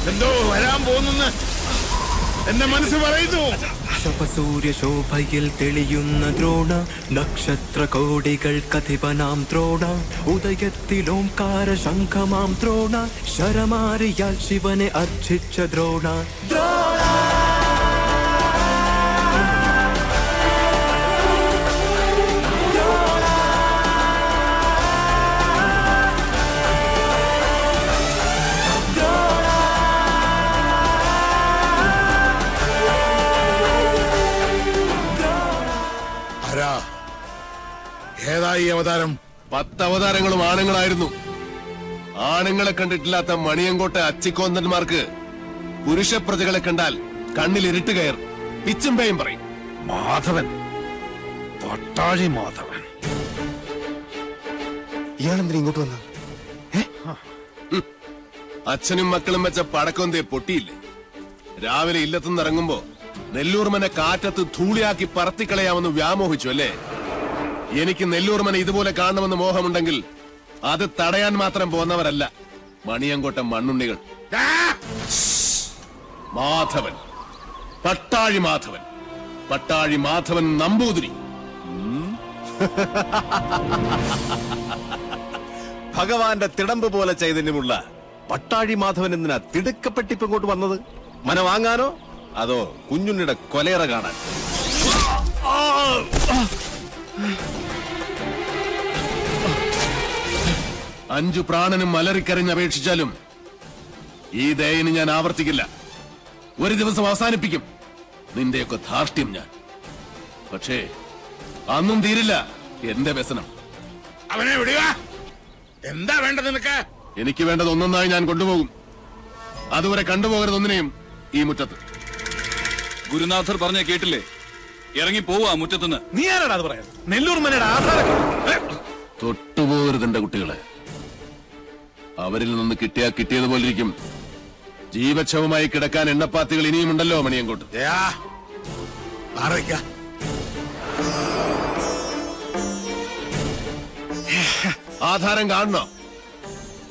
എന്തോ വരാൻ പോകുന്നെന്ന് എന്റെ മനസ്സ് പറയുന്നു. ശപസൂര്യ ശോഭയിൽ തെളിയുന്ന ദ്രോണ, നക്ഷത്ര കോടികൾ കഥിപനാം ദ്രോണ, ഉദയത്തിലോംകാര ശംഖമാം ദ്രോണ, ശരമാരിയാൽ ശിവനെ അർച്ചിച്ച ദ്രോണ. ഏതായി അവതാരം? 10 അവതാരങ്ങളും ആണുങ്ങളായിരുന്നു. ആണുങ്ങളെ കണ്ടിട്ടില്ലാത്ത മണിയങ്കോട്ടെ അച്ചിക്കോന്തന്മാർക്ക് പുരുഷ പ്രജകളെ കണ്ടാൽ കണ്ണിൽ ഇരുട്ട് കയർ പിച്ചും പേയും പറയും. മാധവൻ, പട്ടാഴി മാധവൻ. ഇയാളെന്തിനാ ഇങ്ങോട്ട് വന്ന? അച്ഛനും മക്കളും വെച്ച പടക്കൊന്തേ പൊട്ടിയില്ലേ? രാവിലെ ഇല്ലത്തുനിന്ന് ഇറങ്ങുമ്പോ നെല്ലൂർമനെ കാറ്റത്ത് ധൂളിയാക്കി പറത്തിക്കളയാമെന്ന് വ്യാമോഹിച്ചു അല്ലേ? എനിക്ക് നെല്ലൂർമന ഇതുപോലെ കാണണമെന്ന് മോഹമുണ്ടെങ്കിൽ അത് തടയാൻ മാത്രം പോന്നവരല്ല മണിയങ്കോട്ട മണ്ണുണ്ണികൾ. മാധവൻ, പട്ടാഴി മാധവൻ, പട്ടാഴി മാധവൻ നമ്പൂതിരി. ഭഗവാന്റെ തിടമ്പ് പോലെ ചൈതന്യമുള്ള പട്ടാഴി മാധവൻ എന്തിനാ തിടുക്കപ്പെട്ടിപ്പ് ഇങ്ങോട്ട് വന്നത്? മന വാങ്ങാനോ അതോ കുഞ്ഞുണ്ണിയുടെ കൊലയറ കാണാൻ? അഞ്ചു പ്രാണനും അലറിക്കരഞ്ഞ് അപേക്ഷിച്ചാലും ഈ ദയന് ഞാൻ ആവർത്തിക്കില്ല. ഒരു ദിവസം അവസാനിപ്പിക്കും നിന്റെയൊക്കെ ധാർഷ്ട്യം ഞാൻ. പക്ഷേ അന്നും തീരില്ല എന്റെ വ്യസനം. അവനെ വിടുക. എന്താ വേണ്ടത് നിനക്ക്? എനിക്ക് വേണ്ടത് ഒന്നൊന്നായി ഞാൻ കൊണ്ടുപോകും. അതുവരെ കണ്ടുപോകരുതൊന്നിനെയും ഈ മുറ്റത്ത്. ഗുരുനാഥർ പറഞ്ഞ കേട്ടില്ലേ? ഇറങ്ങി പോവാ മുറ്റത്തുനിന്ന്. നീ ആരാടാ അത് പറയാൻ? നെല്ലൂർമനയുടെ ആധാരം തൊട്ടുപോകരുത് എന്റെ കുട്ടികളെ. അവരിൽ നിന്ന് കിട്ടിയതുപോലെ ഇരിക്കും. ജീവച്ഛവമായി കിടക്കാൻ എണ്ണപ്പാത്തികൾ ഇനിയുമുണ്ടല്ലോ മണിയങ്കോട്ട്. ആധാരം കാണണോ?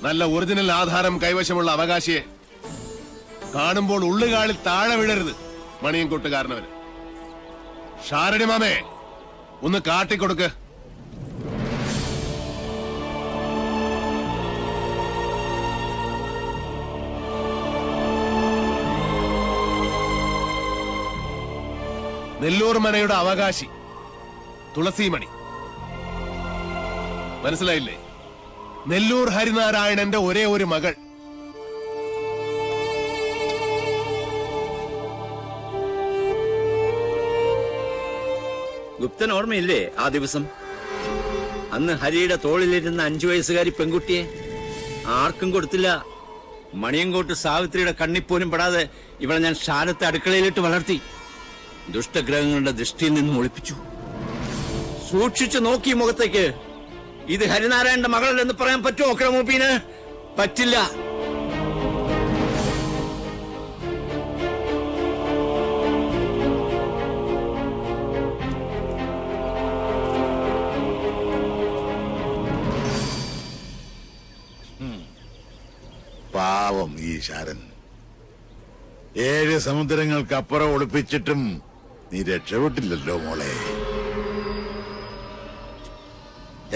നല്ല ഒറിജിനൽ ആധാരം കൈവശമുള്ള അവകാശിയെ കാണുമ്പോൾ ഉള്ളുകാളിൽ താഴെ വീഴരുത് മണിയങ്കോട്ടുകാരനവര്. ഷാരടി മാമേ, ഒന്ന് കാട്ടിക്കൊടുക്ക്. നെല്ലൂർ മനയുടെ അവകാശി തുളസിമണി. മനസ്സിലായില്ലേ? നെല്ലൂർ ഹരിനാരായണന്റെ ഒരേ ഒരു മകൾ. ഗുപ്തൻ ഓർമ്മയില്ലേ ആ ദിവസം? അന്ന് ഹരിയുടെ തോളിലിരുന്ന 5 വയസ്സുകാരി പെൺകുട്ടിയെ ആർക്കും കൊടുത്തില്ല. മണിയങ്കോട്ട് സാവിത്രിയുടെ കണ്ണിപ്പോലും പെടാതെ ഇവളെ ഞാൻ ഷാനത്തെ അടുക്കളയിലിട്ട് വളർത്തി. ദുഷ്ടഗ്രഹങ്ങളുടെ ദൃഷ്ടിയിൽ നിന്നും ഒളിപ്പിച്ചു. സൂക്ഷിച്ചു നോക്കി മുഖത്തേക്ക്. ഇത് ഹരിനാരായണന്റെ മകളല്ലെന്ന് പറയാൻ പറ്റുമോ ക്രമൂപ്പീന്? പറ്റില്ല. പാവം ഈ ശാരൻ. 7 സമുദ്രങ്ങൾക്കപ്പുറം ഒളിപ്പിച്ചിട്ടും നീ രക്ഷപ്പെട്ടില്ലല്ലോ മോളെ.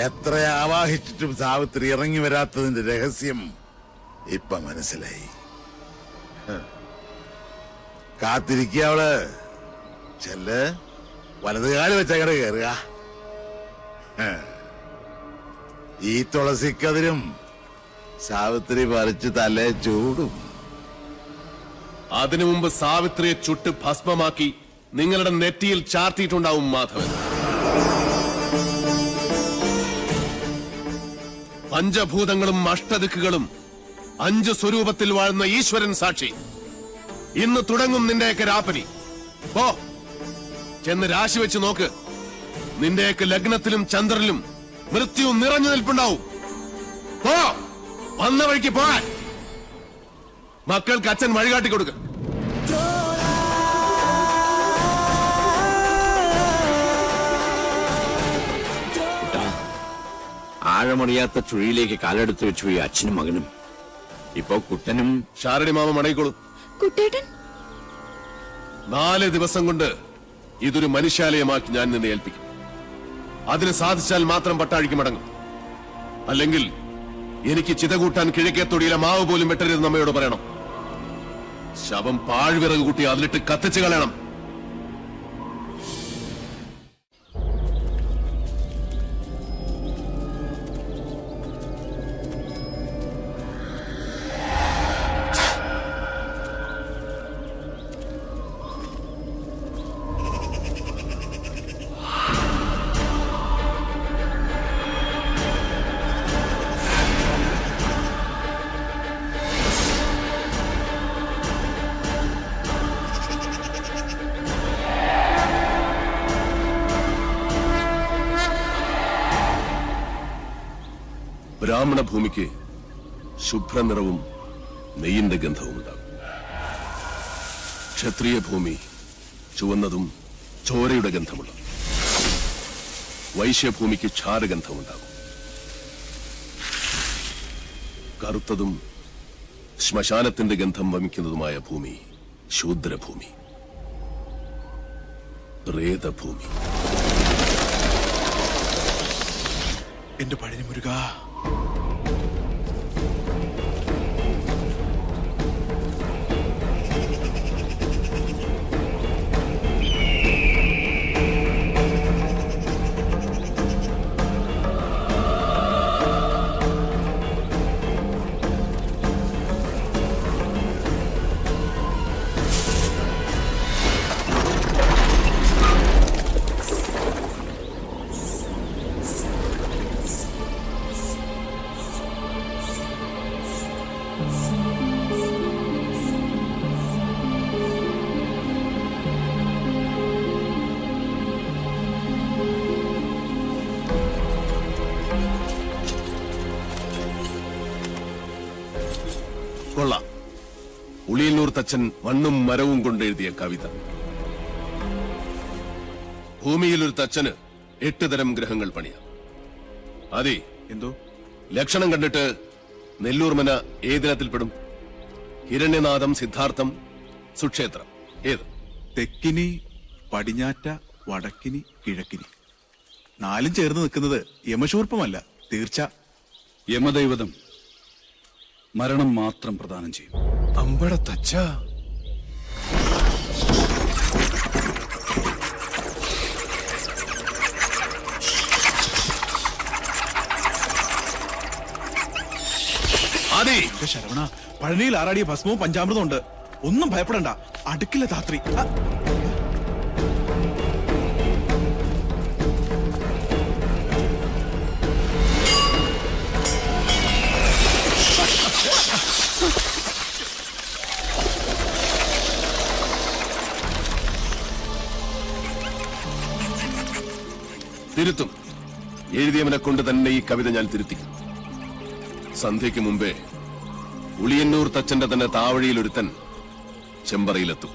എത്ര ആവാഹിച്ചിട്ടും സാവിത്രി ഇറങ്ങി വരാത്തതിന്റെ രഹസ്യം ഇപ്പൊ മനസ്സിലായി. കാത്തിരിക്കുക അവള്. ചെല്ല്, വലതുകാല് വെച്ചങ്ങടെ കയറുക. ഈ തുളസിക്കതിരും സാവിത്രി പറിച്ച് തലേ ചൂടും. അതിനു മുമ്പ് സാവിത്രിയെ ചുട്ട് ഭസ്മമാക്കി നിങ്ങളുടെ നെറ്റിയിൽ ചാർത്തിയിട്ടുണ്ടാവും മാധവൻ. പഞ്ചഭൂതങ്ങളും അഷ്ടദിക്കുകളും 5 സ്വരൂപത്തിൽ വാഴുന്ന ഈശ്വരൻ സാക്ഷി. ഇന്ന് തുടങ്ങും നിന്റെയൊക്കെ രാപ്പനി. പോ, ചെന്ന് രാശി വെച്ച് നോക്ക്. നിന്റെയൊക്കെ ലഗ്നത്തിലും ചന്ദ്രനിലും മൃത്യു നിറഞ്ഞു നിൽപ്പുണ്ടാവും. പോ, വന്ന വഴിക്ക് പോകാൻ. മക്കൾക്ക് അച്ഛൻ വഴികാട്ടി കൊടുക്ക. ആഴമറിയാത്ത ചുഴിയിലേക്ക് കാലെടുത്ത് വെച്ചു ഈ അച്ഛനും മകനും. ഇപ്പൊ കുട്ടനും ഷാരടി മാമ മടങ്ങിക്കോളൂ. കുട്ടേട്ടൻ 4 ദിവസം കൊണ്ട് ഇതൊരു മനുഷ്യാലയമാക്കി ഞാൻ നിന്നെ ഏൽപ്പിക്കും. അതിന് സാധിച്ചാൽ മാത്രം പട്ടാഴിക്ക് മടങ്ങും. അല്ലെങ്കിൽ എനിക്ക് ചിത കൂട്ടാൻ കിഴക്കേ തൊടിയിലെ മാവ് പോലും വെട്ടരുതെന്ന് അമ്മയോട് പറയണം. ശവം പാഴ്വിറക് കൂട്ടി അതിലിട്ട് കത്തിച്ചു കളയണം. ബ്രാഹ്മണ ഭൂമിക്ക് ശുഭ്രനിറവും നെയ്യിന്റെ ഗന്ധവും ഉണ്ടാകും. ക്ഷത്രിയ ഭൂമി ചുവന്നതും ചോരയുടെ ഗന്ധമുള്ളതും. വൈശ്യഭൂമിക്ക് ക്ഷാരഗന്ധമുണ്ടാകും. കറുത്തതും ശ്മശാനത്തിന്റെ ഗന്ധം വമിക്കുന്നതുമായ ഭൂമി ശൂദ്രഭൂമി, പ്രേതഭൂമി. എന്റെ പഴനി മുരുക, കൊള്ളാം. ഉളിയന്നൂർ തച്ചൻ മണ്ണും മരവും കൊണ്ടെഴുതിയ കവിത. ഭൂമിയിലൊരു തച്ചന് 8 തരം ഗ്രഹങ്ങൾ പണിയാം. അതെ, എന്തോ ലക്ഷണം കണ്ടിട്ട് നെല്ലൂർ മന ഏതിനത്തിൽപ്പെടും? ഹിരണ്യനാഥം, സിദ്ധാർത്ഥം, സുക്ഷേത്രം ഏത്? തെക്കിനി, പടിഞ്ഞാറ്റ, വടക്കിനി, കിഴക്കിനി 4 ചേർന്ന് നിൽക്കുന്നത് യമശൂർപ്പമല്ല, തീർച്ച. യമദൈവതം മരണം മാത്രം പ്രദാനം ചെയ്യും. അമ്പട തച്ച. ആദി, ശരവണ, പഴനിയിൽ ആറാടിയ ഭസ്മവും പഞ്ചാമൃതവും ഉണ്ട്. ഒന്നും ഭയപ്പെടണ്ട, അടുക്കില്ല ധാത്രി. തിരുത്തും. എഴുതിയവനെ കൊണ്ട് തന്നെ ഈ കവിത ഞാൻ തിരുത്തിക്കും. സന്ധ്യയ്ക്ക് മുമ്പേ ഉളിയന്നൂർ തച്ചന്റെ തന്നെ താവഴിയിൽ ഒരുത്തൻ ചെമ്പറയിലെത്തും.